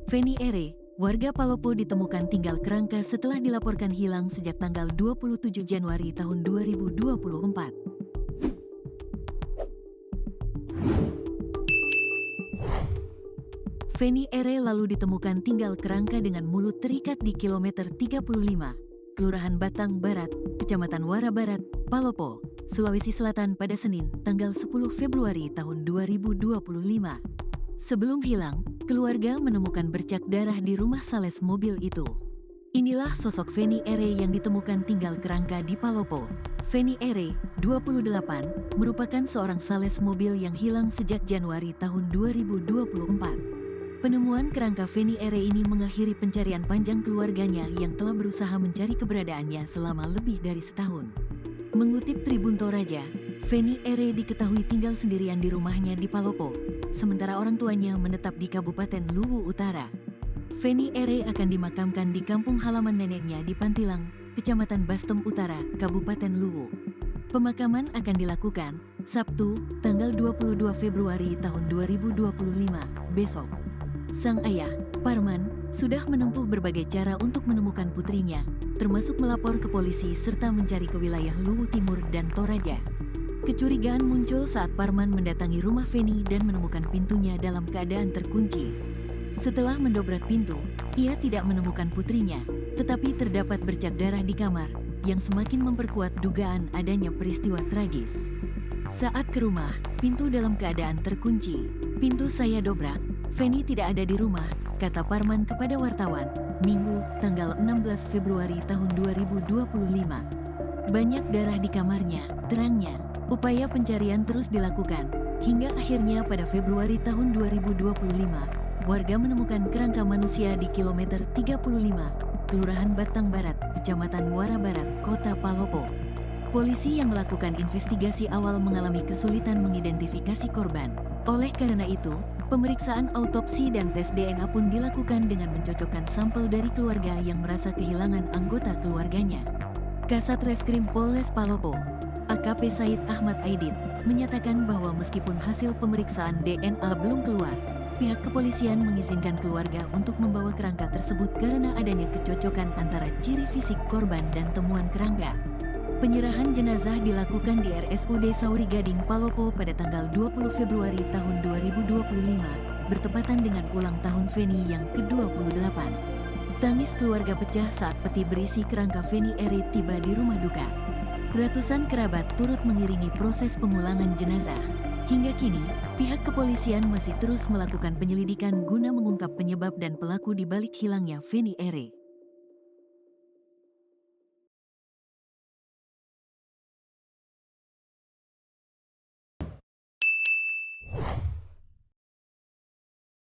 Feni Ere, warga Palopo ditemukan tinggal kerangka setelah dilaporkan hilang sejak tanggal 27 Januari tahun 2024. Feni Ere lalu ditemukan tinggal kerangka dengan mulut terikat di kilometer 35, Kelurahan Batang Barat, Kecamatan Wara Barat, Palopo, Sulawesi Selatan pada Senin, tanggal 10 Februari tahun 2025. Sebelum hilang, keluarga menemukan bercak darah di rumah sales mobil itu. Inilah sosok Feni Ere yang ditemukan tinggal kerangka di Palopo. Feni Ere, 28, merupakan seorang sales mobil yang hilang sejak Januari tahun 2024. Penemuan kerangka Feni Ere ini mengakhiri pencarian panjang keluarganya yang telah berusaha mencari keberadaannya selama lebih dari setahun. Mengutip Tribun Toraja, Feni Ere diketahui tinggal sendirian di rumahnya di Palopo, sementara orang tuanya menetap di Kabupaten Luwu Utara. Feni Ere akan dimakamkan di kampung halaman neneknya di Pantilang, Kecamatan Bastem Utara, Kabupaten Luwu. Pemakaman akan dilakukan Sabtu, tanggal 22 Februari tahun 2025, besok. Sang ayah, Parman, sudah menempuh berbagai cara untuk menemukan putrinya, termasuk melapor ke polisi serta mencari ke wilayah Luwu Timur dan Toraja. Kecurigaan muncul saat Parman mendatangi rumah Feni dan menemukan pintunya dalam keadaan terkunci. Setelah mendobrak pintu, ia tidak menemukan putrinya, tetapi terdapat bercak darah di kamar, yang semakin memperkuat dugaan adanya peristiwa tragis. Saat ke rumah, pintu dalam keadaan terkunci. "Pintu saya dobrak, Feni tidak ada di rumah," kata Parman kepada wartawan, Minggu, tanggal 16 Februari tahun 2025. "Banyak darah di kamarnya," terangnya. Upaya pencarian terus dilakukan, hingga akhirnya pada Februari tahun 2025, warga menemukan kerangka manusia di kilometer 35, Kelurahan Batang Barat, Kecamatan Wara Barat, Kota Palopo. Polisi yang melakukan investigasi awal mengalami kesulitan mengidentifikasi korban. Oleh karena itu, pemeriksaan autopsi dan tes DNA pun dilakukan dengan mencocokkan sampel dari keluarga yang merasa kehilangan anggota keluarganya. Kasat Reskrim Polres Palopo, AKP Said Ahmad Aidit, menyatakan bahwa meskipun hasil pemeriksaan DNA belum keluar, pihak kepolisian mengizinkan keluarga untuk membawa kerangka tersebut karena adanya kecocokan antara ciri fisik korban dan temuan kerangka. Penyerahan jenazah dilakukan di RSUD Sauri Gading Palopo pada tanggal 20 Februari tahun 2025, bertepatan dengan ulang tahun Feni yang ke-28. Tangis keluarga pecah saat peti berisi kerangka Feni Ere tiba di rumah duka. Ratusan kerabat turut mengiringi proses pemulangan jenazah. Hingga kini, pihak kepolisian masih terus melakukan penyelidikan guna mengungkap penyebab dan pelaku di balik hilangnya Feni Ere.